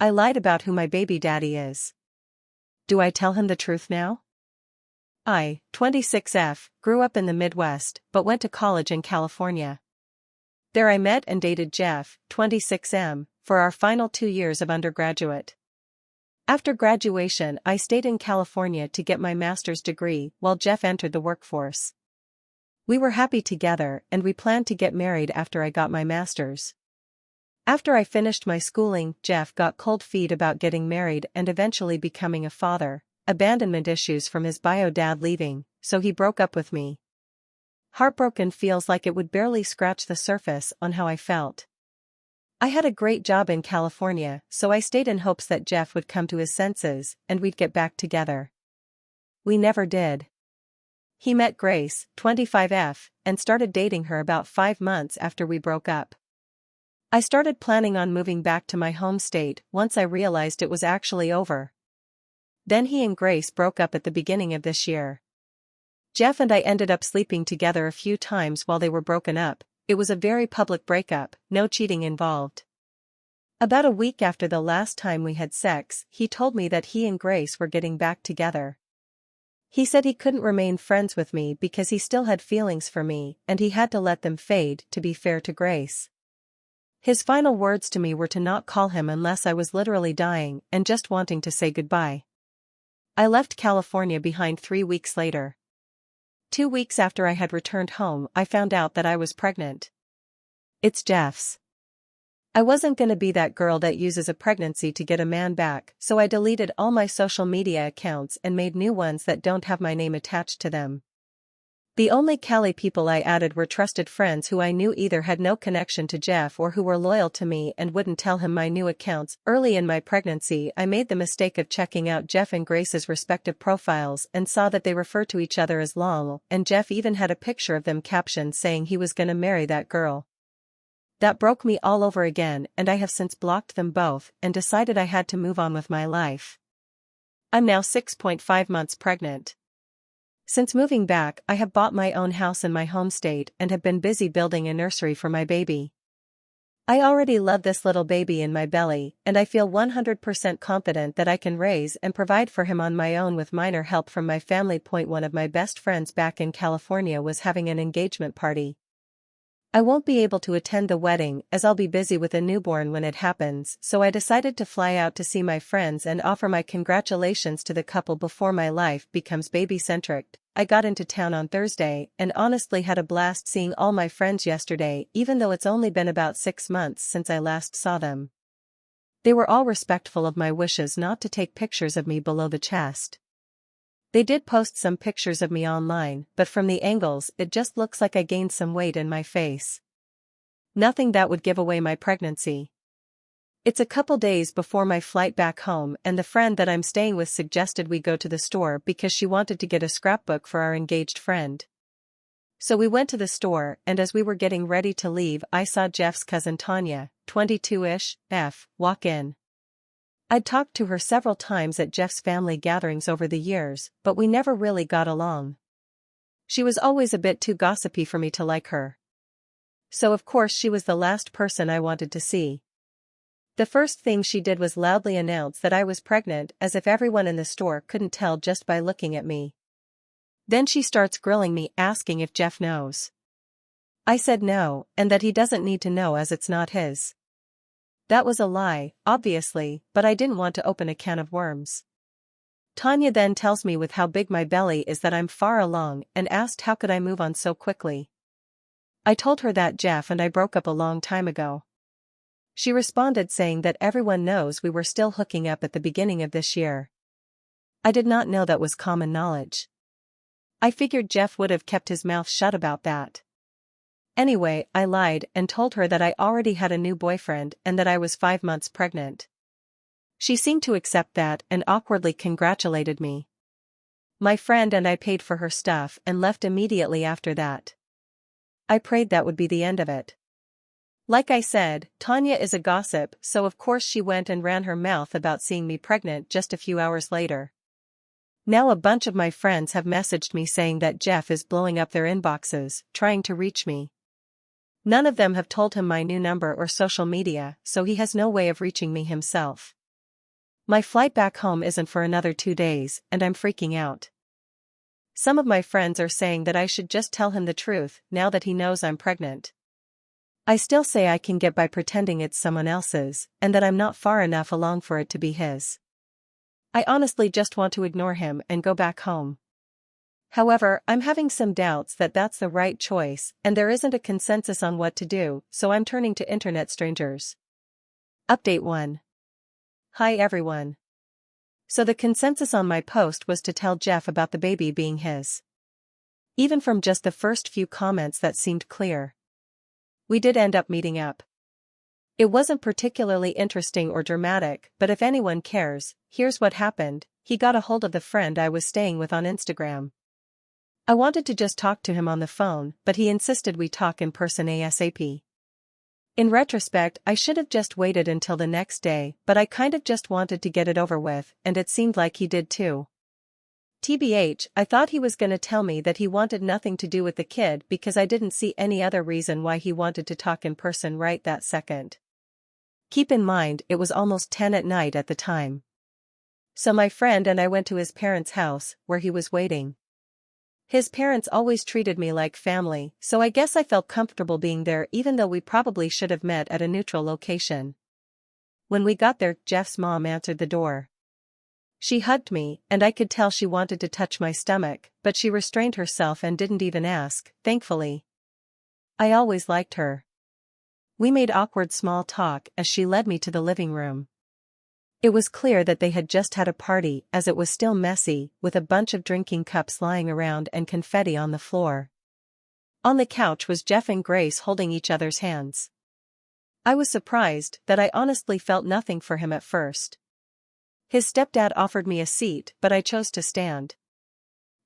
I lied about who my baby daddy is. Do I tell him the truth now? I, 26F, grew up in the Midwest, but went to college in California. There I met and dated Jeff, 26M, for our final 2 years of undergraduate. After graduation, I stayed in California to get my master's degree while Jeff entered the workforce. We were happy together and we planned to get married after I got my master's. After I finished my schooling, Jeff got cold feet about getting married and eventually becoming a father, abandonment issues from his bio dad leaving, so he broke up with me. Heartbroken feels like it would barely scratch the surface on how I felt. I had a great job in California, so I stayed in hopes that Jeff would come to his senses and we'd get back together. We never did. He met Grace, 25F, and started dating her about 5 months after we broke up. I started planning on moving back to my home state once I realized it was actually over. Then he and Grace broke up at the beginning of this year. Jeff and I ended up sleeping together a few times while they were broken up. It was a very public breakup, no cheating involved. About a week after the last time we had sex, he told me that he and Grace were getting back together. He said he couldn't remain friends with me because he still had feelings for me and he had to let them fade to be fair to Grace. His final words to me were to not call him unless I was literally dying and just wanting to say goodbye. I left California behind 3 weeks later. 2 weeks after I had returned home, I found out that I was pregnant. It's Jeff's. I wasn't gonna be that girl that uses a pregnancy to get a man back, so I deleted all my social media accounts and made new ones that don't have my name attached to them. The only Cali people I added were trusted friends who I knew either had no connection to Jeff or who were loyal to me and wouldn't tell him my new accounts. Early in my pregnancy, I made the mistake of checking out Jeff and Grace's respective profiles and saw that they refer to each other as Lol, and Jeff even had a picture of them captioned saying he was gonna marry that girl. That broke me all over again, and I have since blocked them both and decided I had to move on with my life. I'm now 6.5 months pregnant. Since moving back, I have bought my own house in my home state and have been busy building a nursery for my baby. I already love this little baby in my belly, and I feel 100% confident that I can raise and provide for him on my own with minor help from my family. One of my best friends back in California was having an engagement party. I won't be able to attend the wedding as I'll be busy with a newborn when it happens, so I decided to fly out to see my friends and offer my congratulations to the couple before my life becomes baby-centric. I got into town on Thursday and honestly had a blast seeing all my friends yesterday, even though it's only been about 6 months since I last saw them. They were all respectful of my wishes not to take pictures of me below the chest. They did post some pictures of me online, but from the angles it just looks like I gained some weight in my face. Nothing that would give away my pregnancy. It's a couple days before my flight back home and the friend that I'm staying with suggested we go to the store because she wanted to get a scrapbook for our engaged friend. So we went to the store and as we were getting ready to leave I saw Jeff's cousin Tanya, 22-ish, walk in. I'd talked to her several times at Jeff's family gatherings over the years, but we never really got along. She was always a bit too gossipy for me to like her. So of course she was the last person I wanted to see. The first thing she did was loudly announce that I was pregnant as if everyone in the store couldn't tell just by looking at me. Then she starts grilling me asking if Jeff knows. I said no, and that he doesn't need to know as it's not his. That was a lie, obviously, but I didn't want to open a can of worms. Tanya then tells me with how big my belly is that I'm far along and asked how could I move on so quickly. I told her that Jeff and I broke up a long time ago. She responded saying that everyone knows we were still hooking up at the beginning of this year. I did not know that was common knowledge. I figured Jeff would have kept his mouth shut about that. Anyway, I lied and told her that I already had a new boyfriend and that I was 5 months pregnant. She seemed to accept that and awkwardly congratulated me. My friend and I paid for her stuff and left immediately after that. I prayed that would be the end of it. Like I said, Tanya is a gossip, so of course she went and ran her mouth about seeing me pregnant just a few hours later. Now a bunch of my friends have messaged me saying that Jeff is blowing up their inboxes, trying to reach me. None of them have told him my new number or social media, so he has no way of reaching me himself. My flight back home isn't for another 2 days, and I'm freaking out. Some of my friends are saying that I should just tell him the truth now that he knows I'm pregnant. I still say I can get by pretending it's someone else's, and that I'm not far enough along for it to be his. I honestly just want to ignore him and go back home. However, I'm having some doubts that that's the right choice, and there isn't a consensus on what to do, so I'm turning to internet strangers. Update 1. Hi everyone. So the consensus on my post was to tell Jeff about the baby being his. Even from just the first few comments that seemed clear. We did end up meeting up. It wasn't particularly interesting or dramatic, but if anyone cares, here's what happened. He got a hold of the friend I was staying with on Instagram. I wanted to just talk to him on the phone, but he insisted we talk in person ASAP. In retrospect, I should have just waited until the next day, but I kind of just wanted to get it over with, and it seemed like he did too. TBH, I thought he was gonna tell me that he wanted nothing to do with the kid because I didn't see any other reason why he wanted to talk in person right that second. Keep in mind, it was almost 10 at night at the time. So my friend and I went to his parents' house, where he was waiting. His parents always treated me like family, so I guess I felt comfortable being there even though we probably should have met at a neutral location. When we got there, Jeff's mom answered the door. She hugged me, and I could tell she wanted to touch my stomach, but she restrained herself and didn't even ask, thankfully. I always liked her. We made awkward small talk as she led me to the living room. It was clear that they had just had a party as it was still messy, with a bunch of drinking cups lying around and confetti on the floor. On the couch was Jeff and Grace holding each other's hands. I was surprised that I honestly felt nothing for him at first. His stepdad offered me a seat, but I chose to stand.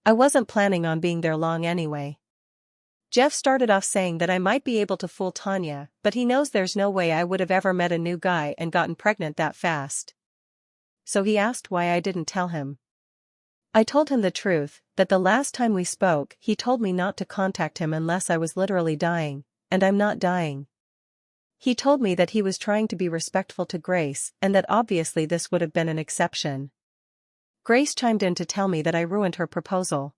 I wasn't planning on being there long anyway. Jeff started off saying that I might be able to fool Tanya, but he knows there's no way I would have ever met a new guy and gotten pregnant that fast. So he asked why I didn't tell him. I told him the truth, that the last time we spoke he told me not to contact him unless I was literally dying, and I'm not dying. He told me that he was trying to be respectful to Grace and that obviously this would have been an exception. Grace chimed in to tell me that I ruined her proposal.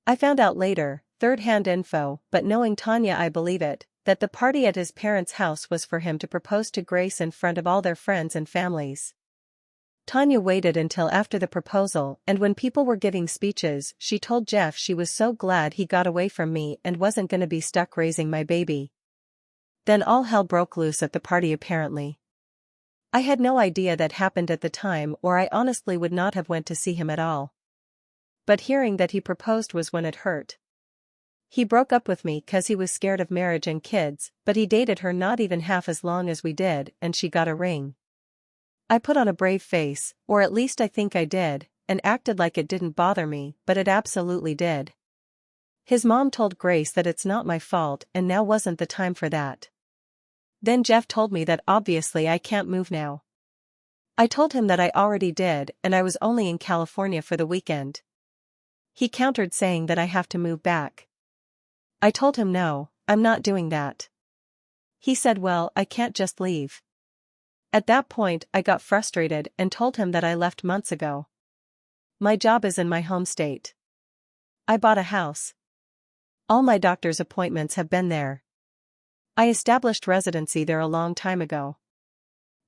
I found out later, third-hand info, but knowing Tanya I believe it, that the party at his parents' house was for him to propose to Grace in front of all their friends and families. Tanya waited until after the proposal, and when people were giving speeches, she told Jeff she was so glad he got away from me and wasn't gonna be stuck raising my baby. Then all hell broke loose at the party apparently. I had no idea that happened at the time, or I honestly would not have went to see him at all. But hearing that he proposed was when it hurt. He broke up with me 'cause he was scared of marriage and kids, but he dated her not even half as long as we did, and she got a ring. I put on a brave face, or at least I think I did, and acted like it didn't bother me, but it absolutely did. His mom told Grace that it's not my fault and now wasn't the time for that. Then Jeff told me that obviously I can't move now. I told him that I already did and I was only in California for the weekend. He countered saying that I have to move back. I told him no, I'm not doing that. He said well, I can't just leave. At that point I got frustrated and told him that I left months ago. My job is in my home state. I bought a house. All my doctor's appointments have been there. I established residency there a long time ago.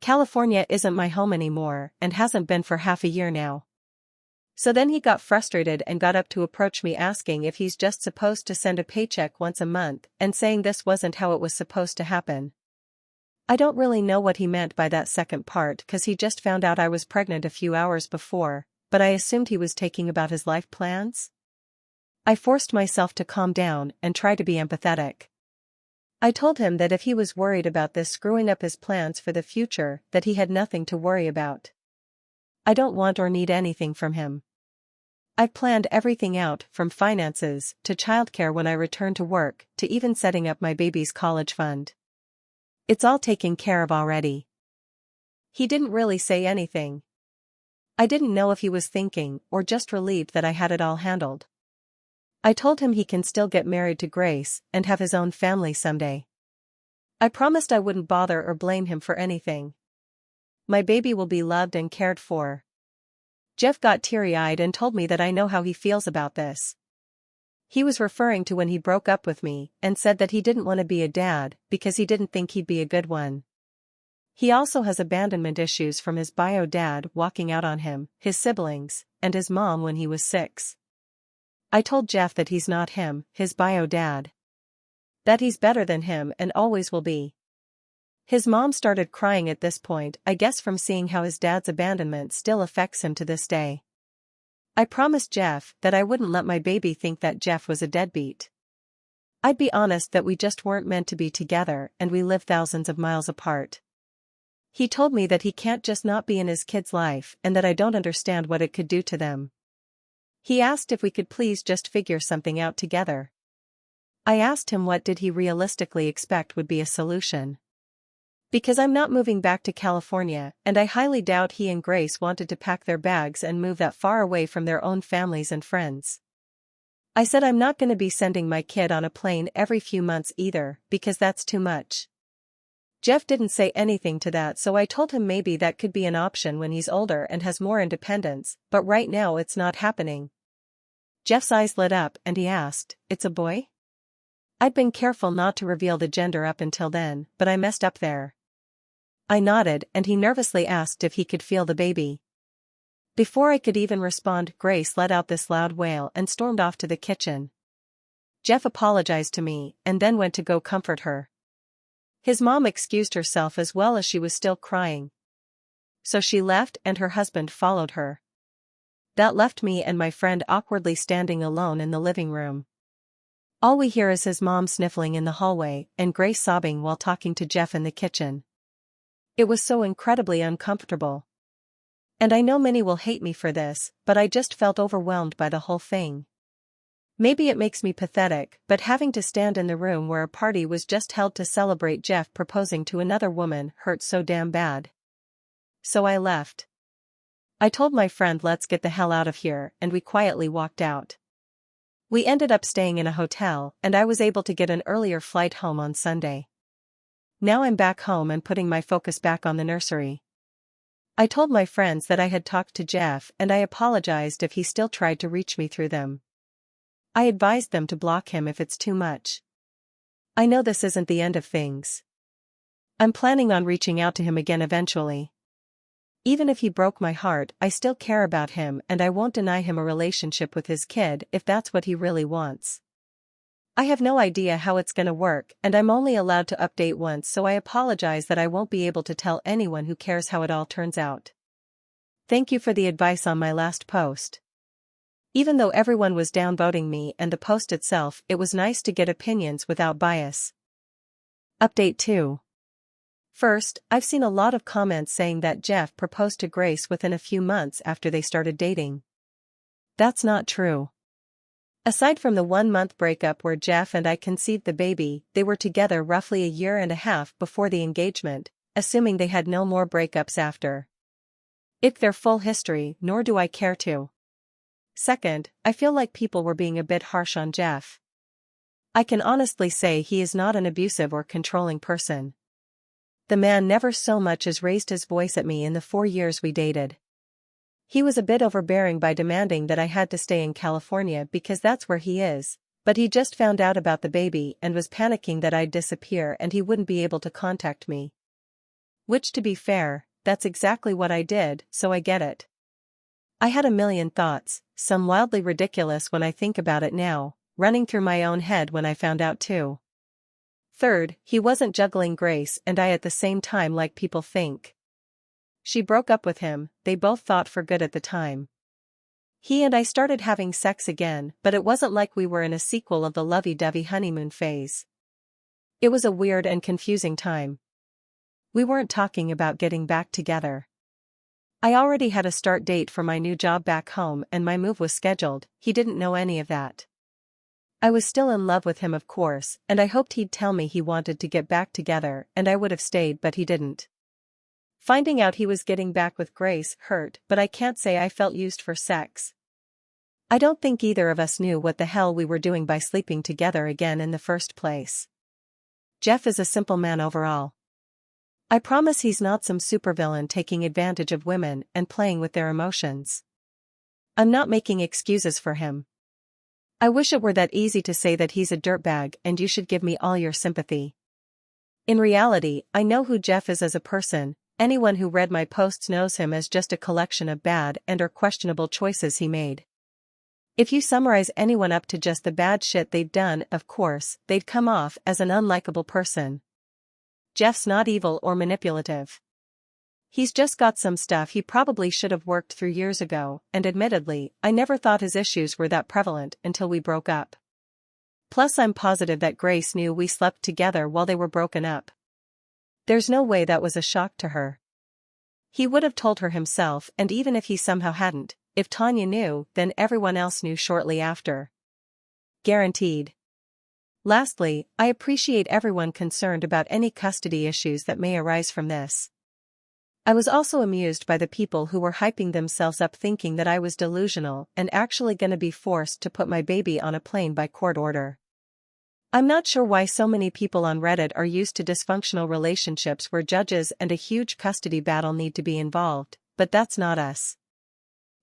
California isn't my home anymore and hasn't been for half a year now. So then he got frustrated and got up to approach me asking if he's just supposed to send a paycheck once a month and saying this wasn't how it was supposed to happen. I don't really know what he meant by that second part 'cause he just found out I was pregnant a few hours before, but I assumed he was taking about his life plans. I forced myself to calm down and try to be empathetic. I told him that if he was worried about this screwing up his plans for the future, that he had nothing to worry about. I don't want or need anything from him. I've planned everything out, from finances to childcare when I return to work, to even setting up my baby's college fund. It's all taken care of already. He didn't really say anything. I didn't know if he was thinking or just relieved that I had it all handled. I told him he can still get married to Grace and have his own family someday. I promised I wouldn't bother or blame him for anything. My baby will be loved and cared for. Jeff got teary-eyed and told me that I know how he feels about this. He was referring to when he broke up with me and said that he didn't want to be a dad because he didn't think he'd be a good one. He also has abandonment issues from his bio dad walking out on him, his siblings, and his mom when he was 6. I told Jeff that he's not him, his bio dad. That he's better than him and always will be. His mom started crying at this point, I guess from seeing how his dad's abandonment still affects him to this day. I promised Jeff that I wouldn't let my baby think that Jeff was a deadbeat. I'd be honest that we just weren't meant to be together and we live thousands of miles apart. He told me that he can't just not be in his kid's life and that I don't understand what it could do to them. He asked if we could please just figure something out together. I asked him what did he realistically expect would be a solution. Because I'm not moving back to California, and I highly doubt he and Grace wanted to pack their bags and move that far away from their own families and friends. I said I'm not going to be sending my kid on a plane every few months either, because that's too much. Jeff didn't say anything to that, so I told him maybe that could be an option when he's older and has more independence, but right now it's not happening. Jeff's eyes lit up and he asked, "It's a boy?" I'd been careful not to reveal the gender up until then, but I messed up there. I nodded and he nervously asked if he could feel the baby. Before I could even respond, Grace let out this loud wail and stormed off to the kitchen. Jeff apologized to me and then went to go comfort her. His mom excused herself as well as she was still crying. So she left and her husband followed her. That left me and my friend awkwardly standing alone in the living room. All we hear is his mom sniffling in the hallway and Grace sobbing while talking to Jeff in the kitchen. It was so incredibly uncomfortable. And I know many will hate me for this, but I just felt overwhelmed by the whole thing. Maybe it makes me pathetic, but having to stand in the room where a party was just held to celebrate Jeff proposing to another woman hurt so damn bad. So I left. I told my friend let's get the hell out of here, and we quietly walked out. We ended up staying in a hotel, and I was able to get an earlier flight home on Sunday. Now I'm back home and putting my focus back on the nursery. I told my friends that I had talked to Jeff and I apologized if he still tried to reach me through them. I advised them to block him if it's too much. I know this isn't the end of things. I'm planning on reaching out to him again eventually. Even if he broke my heart, I still care about him and I won't deny him a relationship with his kid if that's what he really wants. I have no idea how it's gonna work and I'm only allowed to update once, so I apologize that I won't be able to tell anyone who cares how it all turns out. Thank you for the advice on my last post. Even though everyone was downvoting me and the post itself, it was nice to get opinions without bias. Update 2. First, I've seen a lot of comments saying that Jeff proposed to Grace within a few months after they started dating. That's not true. Aside from the 1-month breakup where Jeff and I conceived the baby, they were together roughly a year and a half before the engagement, assuming they had no more breakups after. It's their full history, nor do I care to. Second, I feel like people were being a bit harsh on Jeff. I can honestly say he is not an abusive or controlling person. The man never so much as raised his voice at me in the 4 years we dated. He was a bit overbearing by demanding that I had to stay in California because that's where he is, but he just found out about the baby and was panicking that I'd disappear and he wouldn't be able to contact me. Which, to be fair, that's exactly what I did, so I get it. I had a million thoughts, some wildly ridiculous when I think about it now, running through my own head when I found out too. Third, he wasn't juggling Grace and I at the same time like people think. She broke up with him, they both thought for good at the time. He and I started having sex again, but it wasn't like we were in a sequel of the lovey-dovey honeymoon phase. It was a weird and confusing time. We weren't talking about getting back together. I already had a start date for my new job back home and my move was scheduled, he didn't know any of that. I was still in love with him of course, and I hoped he'd tell me he wanted to get back together and I would have stayed, but he didn't. Finding out he was getting back with Grace hurt, but I can't say I felt used for sex. I don't think either of us knew what the hell we were doing by sleeping together again in the first place. Jeff is a simple man overall. I promise he's not some supervillain taking advantage of women and playing with their emotions. I'm not making excuses for him. I wish it were that easy to say that he's a dirtbag and you should give me all your sympathy. In reality, I know who Jeff is as a person. Anyone who read my posts knows him as just a collection of bad and/or questionable choices he made. If you summarize anyone up to just the bad shit they've done, of course, they'd come off as an unlikable person. Jeff's not evil or manipulative. He's just got some stuff he probably should have worked through years ago, and admittedly, I never thought his issues were that prevalent until we broke up. Plus I'm positive that Grace knew we slept together while they were broken up. There's no way that was a shock to her. He would have told her himself, and even if he somehow hadn't, if Tanya knew, then everyone else knew shortly after. Guaranteed. Lastly, I appreciate everyone concerned about any custody issues that may arise from this. I was also amused by the people who were hyping themselves up thinking that I was delusional and actually gonna be forced to put my baby on a plane by court order. I'm not sure why so many people on Reddit are used to dysfunctional relationships where judges and a huge custody battle need to be involved, but that's not us.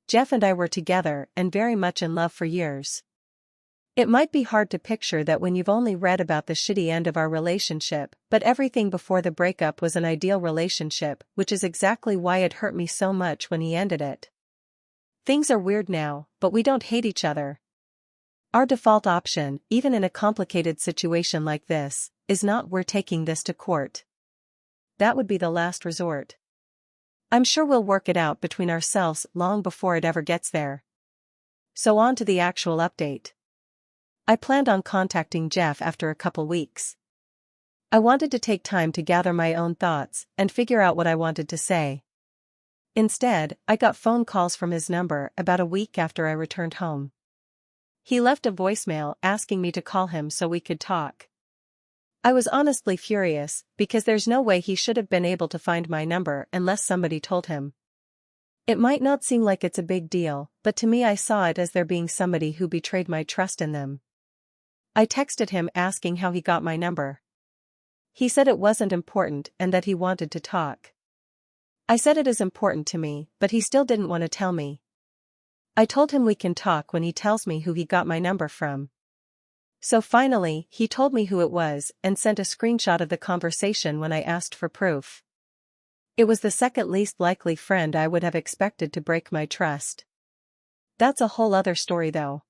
Jeff and I were together and very much in love for years. It might be hard to picture that when you've only read about the shitty end of our relationship, but everything before the breakup was an ideal relationship, which is exactly why it hurt me so much when he ended it. Things are weird now, but we don't hate each other. Our default option, even in a complicated situation like this, is not we're taking this to court. That would be the last resort. I'm sure we'll work it out between ourselves long before it ever gets there. So on to the actual update. I planned on contacting Jeff after a couple weeks. I wanted to take time to gather my own thoughts and figure out what I wanted to say. Instead, I got phone calls from his number about a week after I returned home. He left a voicemail asking me to call him so we could talk. I was honestly furious, because there's no way he should have been able to find my number unless somebody told him. It might not seem like it's a big deal, but to me I saw it as there being somebody who betrayed my trust in them. I texted him asking how he got my number. He said it wasn't important and that he wanted to talk. I said it is important to me, but he still didn't want to tell me. I told him we can talk when he tells me who he got my number from. So finally, he told me who it was and sent a screenshot of the conversation when I asked for proof. It was the second least likely friend I would have expected to break my trust. That's a whole other story though.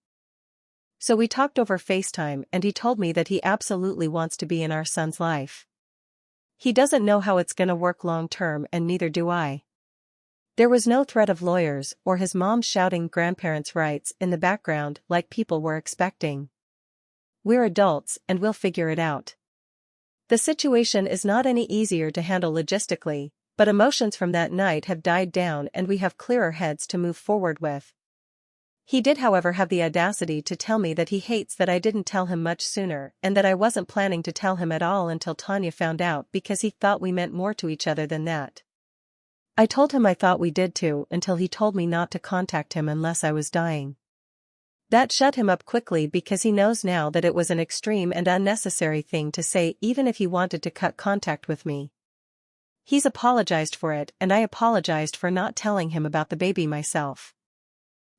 So we talked over FaceTime and he told me that he absolutely wants to be in our son's life. He doesn't know how it's gonna work long term and neither do I. There was no threat of lawyers or his mom shouting grandparents' rights in the background like people were expecting. We're adults and we'll figure it out. The situation is not any easier to handle logistically, but emotions from that night have died down and we have clearer heads to move forward with. He did however have the audacity to tell me that he hates that I didn't tell him much sooner and that I wasn't planning to tell him at all until Tanya found out because he thought we meant more to each other than that. I told him I thought we did too until he told me not to contact him unless I was dying. That shut him up quickly because he knows now that it was an extreme and unnecessary thing to say even if he wanted to cut contact with me. He's apologized for it and I apologized for not telling him about the baby myself.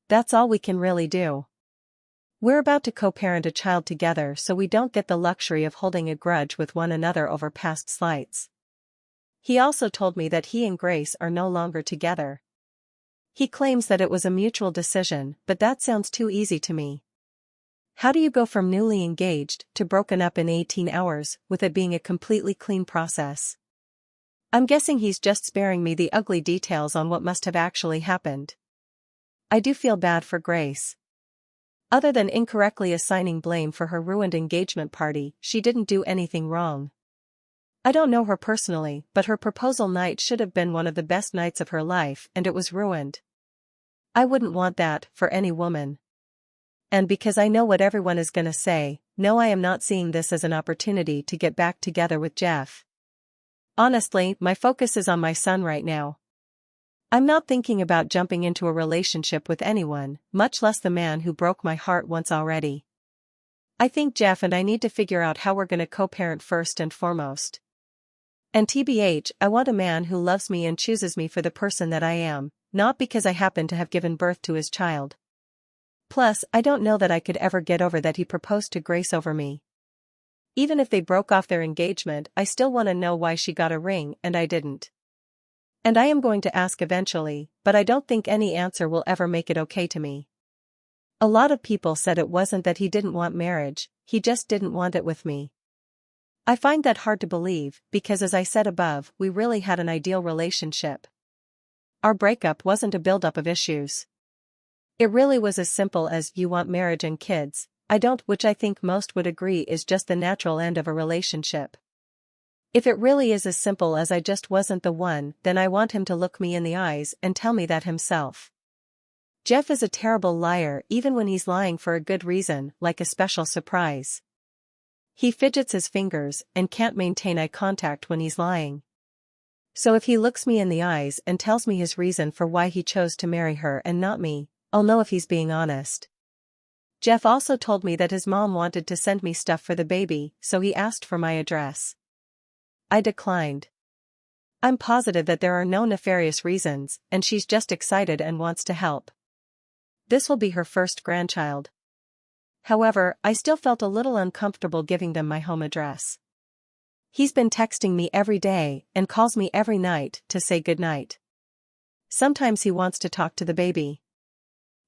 That's all we can really do. We're about to co-parent a child together so we don't get the luxury of holding a grudge with one another over past slights. He also told me that he and Grace are no longer together. He claims that it was a mutual decision, but that sounds too easy to me. How do you go from newly engaged to broken up in 18 hours, with it being a completely clean process? I'm guessing he's just sparing me the ugly details on what must have actually happened. I do feel bad for Grace. Other than incorrectly assigning blame for her ruined engagement party, she didn't do anything wrong. I don't know her personally, but her proposal night should have been one of the best nights of her life and it was ruined. I wouldn't want that for any woman. And because I know what everyone is gonna say, no, I am not seeing this as an opportunity to get back together with Jeff. Honestly, my focus is on my son right now. I'm not thinking about jumping into a relationship with anyone, much less the man who broke my heart once already. I think Jeff and I need to figure out how we're gonna co-parent first and foremost. And TBH, I want a man who loves me and chooses me for the person that I am, not because I happen to have given birth to his child. Plus, I don't know that I could ever get over that he proposed to Grace over me. Even if they broke off their engagement, I still want to know why she got a ring and I didn't. And I am going to ask eventually, but I don't think any answer will ever make it okay to me. A lot of people said it wasn't that he didn't want marriage, he just didn't want it with me. I find that hard to believe, because as I said above, we really had an ideal relationship. Our breakup wasn't a buildup of issues. It really was as simple as, you want marriage and kids, I don't, which I think most would agree is just the natural end of a relationship. If it really is as simple as I just wasn't the one, then I want him to look me in the eyes and tell me that himself. Jeff is a terrible liar even when he's lying for a good reason, like a special surprise. He fidgets his fingers and can't maintain eye contact when he's lying. So if he looks me in the eyes and tells me his reason for why he chose to marry her and not me, I'll know if he's being honest. Jeff also told me that his mom wanted to send me stuff for the baby, so he asked for my address. I declined. I'm positive that there are no nefarious reasons, and she's just excited and wants to help. This will be her first grandchild. However, I still felt a little uncomfortable giving them my home address. He's been texting me every day and calls me every night to say goodnight. Sometimes he wants to talk to the baby.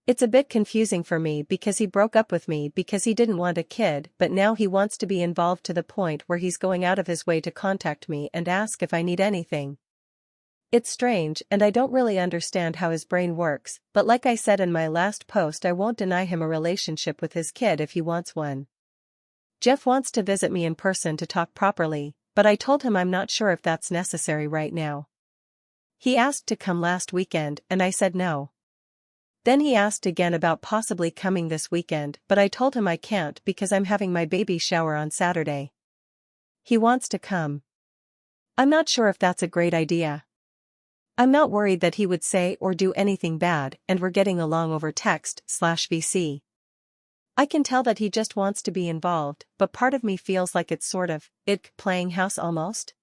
It's a bit confusing for me because he broke up with me because he didn't want a kid, but now he wants to be involved to the point where he's going out of his way to contact me and ask if I need anything. It's strange and I don't really understand how his brain works, but like I said in my last post, I won't deny him a relationship with his kid if he wants one. Jeff wants to visit me in person to talk properly, but I told him I'm not sure if that's necessary right now. He asked to come last weekend and I said no. Then he asked again about possibly coming this weekend, but I told him I can't because I'm having my baby shower on Saturday. He wants to come. I'm not sure if that's a great idea. I'm not worried that he would say or do anything bad, and we're getting along over text/VC. I can tell that he just wants to be involved, but part of me feels like it's sort of, playing house almost.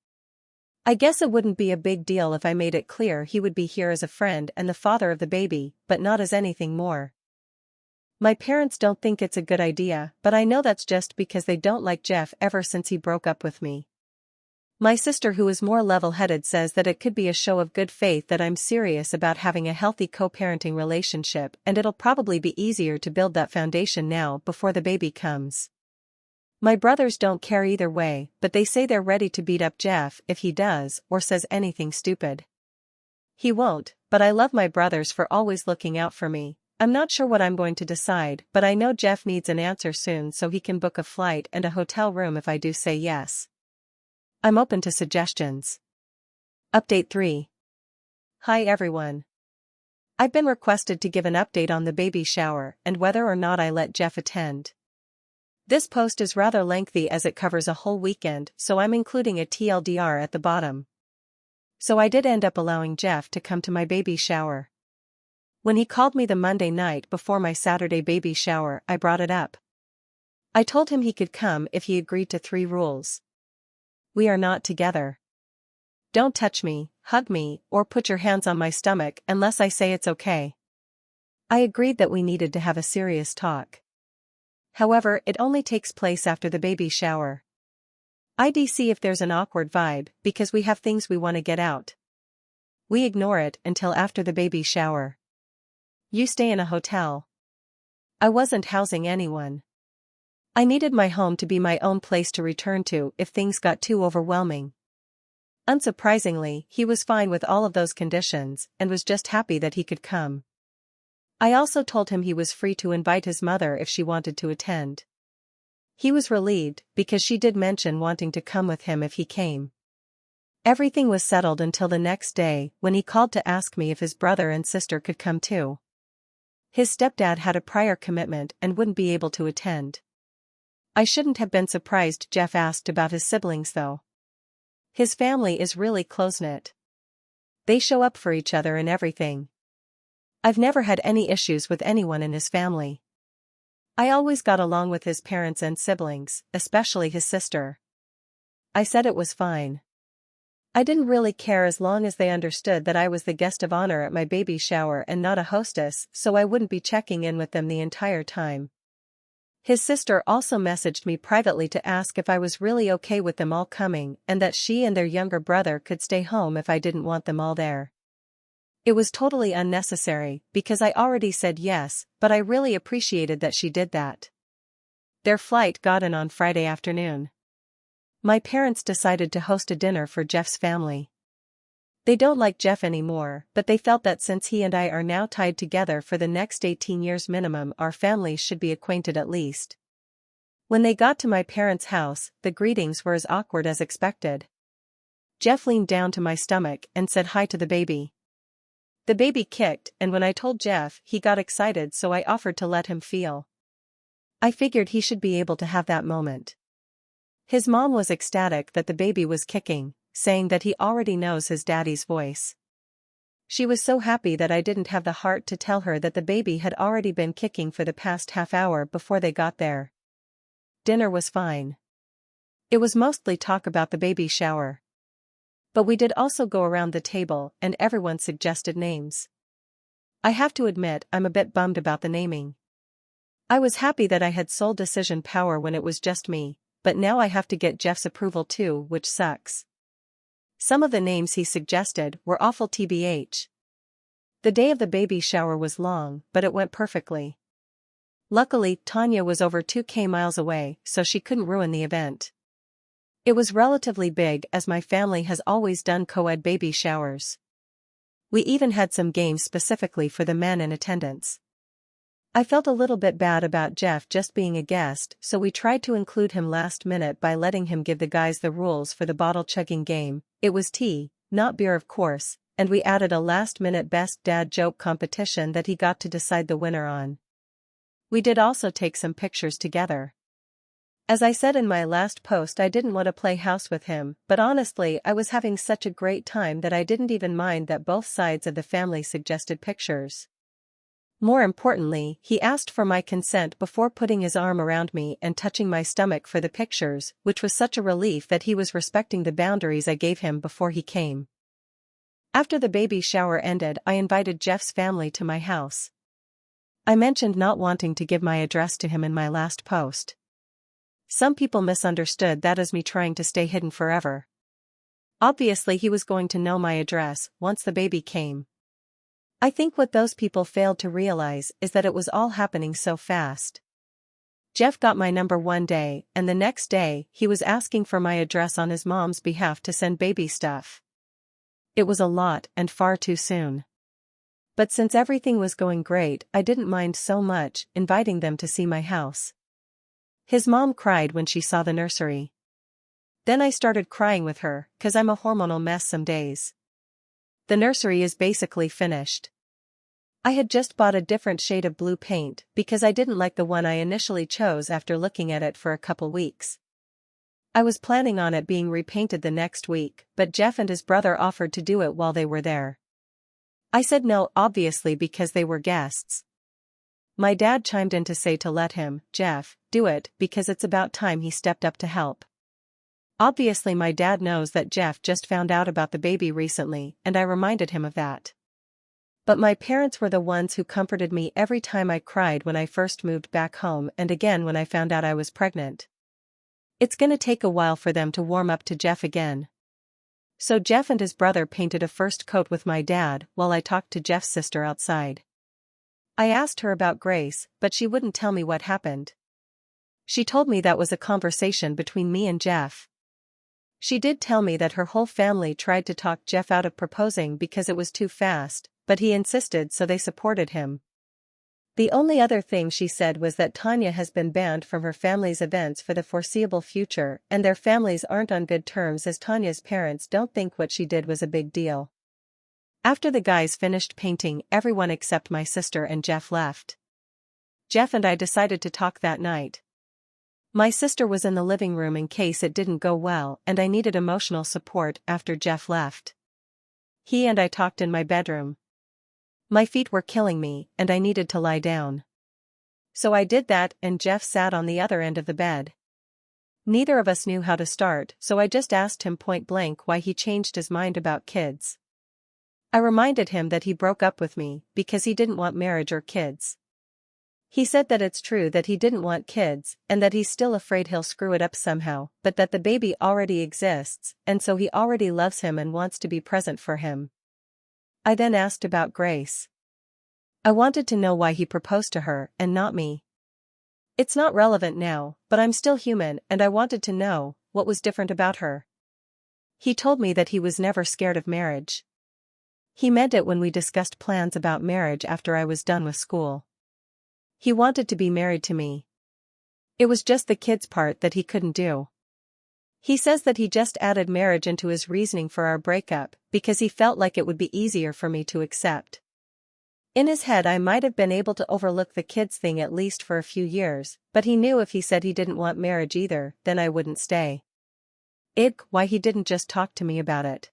I guess it wouldn't be a big deal if I made it clear he would be here as a friend and the father of the baby, but not as anything more. My parents don't think it's a good idea, but I know that's just because they don't like Jeff ever since he broke up with me. My sister, who is more level-headed, says that it could be a show of good faith that I'm serious about having a healthy co-parenting relationship, and it'll probably be easier to build that foundation now before the baby comes. My brothers don't care either way, but they say they're ready to beat up Jeff if he does or says anything stupid. He won't, but I love my brothers for always looking out for me. I'm not sure what I'm going to decide, but I know Jeff needs an answer soon so he can book a flight and a hotel room if I do say yes. I'm open to suggestions. Update 3. Hi everyone. I've been requested to give an update on the baby shower and whether or not I let Jeff attend. This post is rather lengthy as it covers a whole weekend, so I'm including a TLDR at the bottom. So I did end up allowing Jeff to come to my baby shower. When he called me the Monday night before my Saturday baby shower, I brought it up. I told him he could come if he agreed to 3 rules. We are not together. Don't touch me, hug me, or put your hands on my stomach unless I say it's okay. I agreed that we needed to have a serious talk. However, it only takes place after the baby shower. I'd see if there's an awkward vibe, because we have things we want to get out. We ignore it until after the baby shower. You stay in a hotel. I wasn't housing anyone. I needed my home to be my own place to return to if things got too overwhelming. Unsurprisingly, he was fine with all of those conditions and was just happy that he could come. I also told him he was free to invite his mother if she wanted to attend. He was relieved because she did mention wanting to come with him if he came. Everything was settled until the next day when he called to ask me if his brother and sister could come too. His stepdad had a prior commitment and wouldn't be able to attend. I shouldn't have been surprised Jeff asked about his siblings though. His family is really close-knit. They show up for each other in everything. I've never had any issues with anyone in his family. I always got along with his parents and siblings, especially his sister. I said it was fine. I didn't really care as long as they understood that I was the guest of honor at my baby shower and not a hostess, so I wouldn't be checking in with them the entire time. His sister also messaged me privately to ask if I was really okay with them all coming and that she and their younger brother could stay home if I didn't want them all there. It was totally unnecessary, because I already said yes, but I really appreciated that she did that. Their flight got in on Friday afternoon. My parents decided to host a dinner for Jeff's family. They don't like Jeff anymore, but they felt that since he and I are now tied together for the next 18 years minimum, our families should be acquainted at least. When they got to my parents' house, the greetings were as awkward as expected. Jeff leaned down to my stomach and said hi to the baby. The baby kicked, and when I told Jeff, he got excited, so I offered to let him feel. I figured he should be able to have that moment. His mom was ecstatic that the baby was kicking, saying that he already knows his daddy's voice. She was so happy that I didn't have the heart to tell her that the baby had already been kicking for the past half hour before they got there. Dinner was fine. It was mostly talk about the baby shower. But we did also go around the table and everyone suggested names. I have to admit I'm a bit bummed about the naming. I was happy that I had sole decision power when it was just me, but now I have to get Jeff's approval too, which sucks. Some of the names he suggested were awful tbh. The day of the baby shower was long, but it went perfectly. Luckily, Tanya was over 2k miles away, so she couldn't ruin the event. It was relatively big as my family has always done co-ed baby showers. We even had some games specifically for the men in attendance. I felt a little bit bad about Jeff just being a guest, so we tried to include him last minute by letting him give the guys the rules for the bottle chugging game. It was tea, not beer of course, and we added a last-minute best dad joke competition that he got to decide the winner on. We did also take some pictures together. As I said in my last post, I didn't want to play house with him, but honestly I was having such a great time that I didn't even mind that both sides of the family suggested pictures. More importantly, he asked for my consent before putting his arm around me and touching my stomach for the pictures, which was such a relief that he was respecting the boundaries I gave him before he came. After the baby shower ended, I invited Jeff's family to my house. I mentioned not wanting to give my address to him in my last post. Some people misunderstood that as me trying to stay hidden forever. Obviously he was going to know my address once the baby came. I think what those people failed to realize is that it was all happening so fast. Jeff got my number one day, and the next day, he was asking for my address on his mom's behalf to send baby stuff. It was a lot and far too soon. But since everything was going great, I didn't mind so much inviting them to see my house. His mom cried when she saw the nursery. Then I started crying with her, 'cause I'm a hormonal mess some days. The nursery is basically finished. I had just bought a different shade of blue paint because I didn't like the one I initially chose after looking at it for a couple weeks. I was planning on it being repainted the next week, but Jeff and his brother offered to do it while they were there. I said no, obviously, because they were guests. My dad chimed in to say to let him, Jeff, do it, because it's about time he stepped up to help. Obviously my dad knows that Jeff just found out about the baby recently, and I reminded him of that. But my parents were the ones who comforted me every time I cried when I first moved back home and again when I found out I was pregnant. It's gonna take a while for them to warm up to Jeff again. So Jeff and his brother painted a first coat with my dad while I talked to Jeff's sister outside. I asked her about Grace, but she wouldn't tell me what happened. She told me that was a conversation between me and Jeff. She did tell me that her whole family tried to talk Jeff out of proposing because it was too fast, but he insisted, so they supported him. The only other thing she said was that Tanya has been banned from her family's events for the foreseeable future, and their families aren't on good terms as Tanya's parents don't think what she did was a big deal. After the guys finished painting, everyone except my sister and Jeff left. Jeff and I decided to talk that night. My sister was in the living room in case it didn't go well, and I needed emotional support after Jeff left. He and I talked in my bedroom. My feet were killing me, and I needed to lie down. So I did that, and Jeff sat on the other end of the bed. Neither of us knew how to start, so I just asked him point blank why he changed his mind about kids. I reminded him that he broke up with me because he didn't want marriage or kids. He said that it's true that he didn't want kids and that he's still afraid he'll screw it up somehow, but that the baby already exists, and so he already loves him and wants to be present for him. I then asked about Grace. I wanted to know why he proposed to her and not me. It's not relevant now, but I'm still human and I wanted to know what was different about her. He told me that he was never scared of marriage. He meant it when we discussed plans about marriage after I was done with school. He wanted to be married to me. It was just the kids part that he couldn't do. He says that he just added marriage into his reasoning for our breakup because he felt like it would be easier for me to accept. In his head I might have been able to overlook the kids thing at least for a few years, but he knew if he said he didn't want marriage either, then I wouldn't stay. Why he didn't just talk to me about it.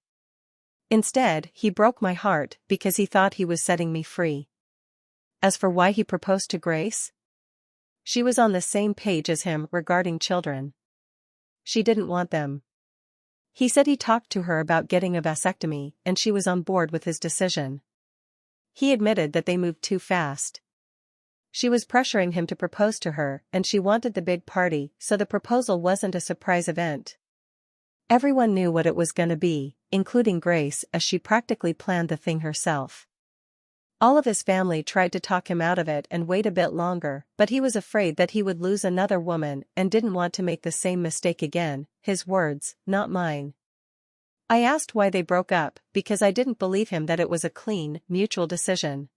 Instead, he broke my heart because he thought he was setting me free. As for why he proposed to Grace, she was on the same page as him regarding children. She didn't want them. He said he talked to her about getting a vasectomy and she was on board with his decision. He admitted that they moved too fast. She was pressuring him to propose to her and she wanted the big party, so the proposal wasn't a surprise event. Everyone knew what it was gonna be, including Grace, as she practically planned the thing herself. All of his family tried to talk him out of it and wait a bit longer, but he was afraid that he would lose another woman and didn't want to make the same mistake again, his words, not mine. I asked why they broke up, because I didn't believe him that it was a clean, mutual decision.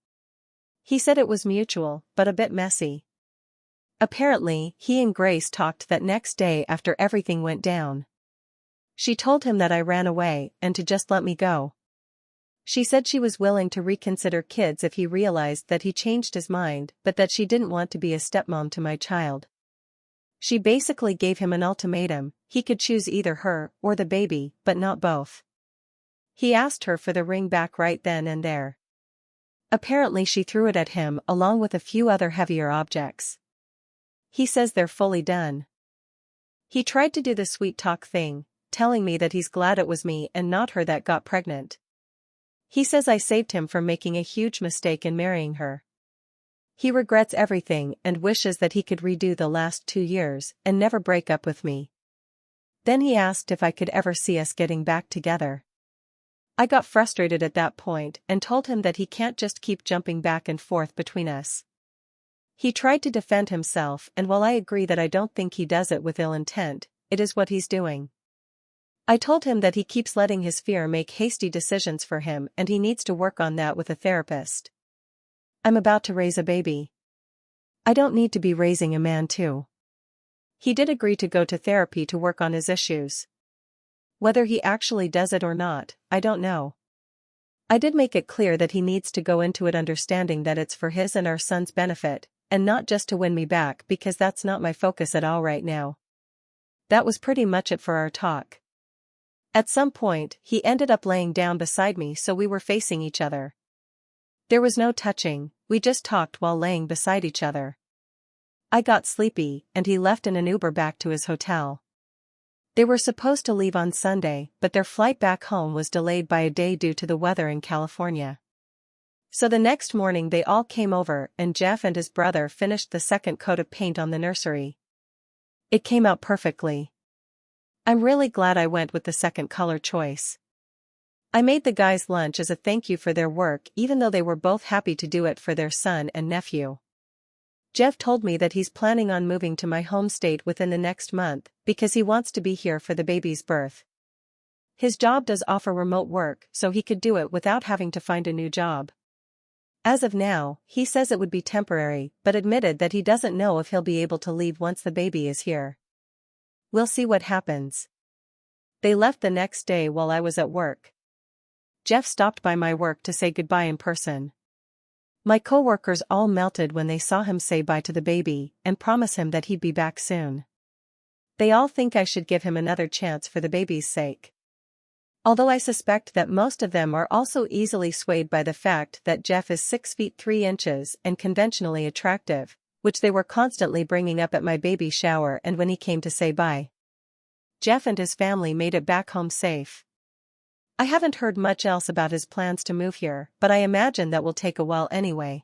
He said it was mutual, but a bit messy. Apparently, he and Grace talked that next day after everything went down. She told him that I ran away and to just let me go. She said she was willing to reconsider kids if he realized that he changed his mind, but that she didn't want to be a stepmom to my child. She basically gave him an ultimatum: he could choose either her or the baby, but not both. He asked her for the ring back right then and there. Apparently she threw it at him along with a few other heavier objects. He says they're fully done. He tried to do the sweet talk thing, telling me that he's glad it was me and not her that got pregnant. He says I saved him from making a huge mistake in marrying her. He regrets everything and wishes that he could redo the last 2 years and never break up with me. Then he asked if I could ever see us getting back together. I got frustrated at that point and told him that he can't just keep jumping back and forth between us. He tried to defend himself, and while I agree that I don't think he does it with ill intent, it is what he's doing. I told him that he keeps letting his fear make hasty decisions for him and he needs to work on that with a therapist. I'm about to raise a baby. I don't need to be raising a man too. He did agree to go to therapy to work on his issues. Whether he actually does it or not, I don't know. I did make it clear that he needs to go into it understanding that it's for his and our son's benefit, and not just to win me back, because that's not my focus at all right now. That was pretty much it for our talk. At some point, he ended up laying down beside me so we were facing each other. There was no touching, we just talked while laying beside each other. I got sleepy, and he left in an Uber back to his hotel. They were supposed to leave on Sunday, but their flight back home was delayed by a day due to the weather in California. So the next morning they all came over and Jeff and his brother finished the second coat of paint on the nursery. It came out perfectly. I'm really glad I went with the second color choice. I made the guys lunch as a thank you for their work, even though they were both happy to do it for their son and nephew. Jeff told me that he's planning on moving to my home state within the next month because he wants to be here for the baby's birth. His job does offer remote work, so he could do it without having to find a new job. As of now, he says it would be temporary, but admitted that he doesn't know if he'll be able to leave once the baby is here. We'll see what happens. They left the next day while I was at work. Jeff stopped by my work to say goodbye in person. My coworkers all melted when they saw him say bye to the baby and promise him that he'd be back soon. They all think I should give him another chance for the baby's sake. Although I suspect that most of them are also easily swayed by the fact that Jeff is 6 feet 3 inches and conventionally attractive, which they were constantly bringing up at my baby shower and when he came to say bye. Jeff and his family made it back home safe. I haven't heard much else about his plans to move here, but I imagine that will take a while anyway.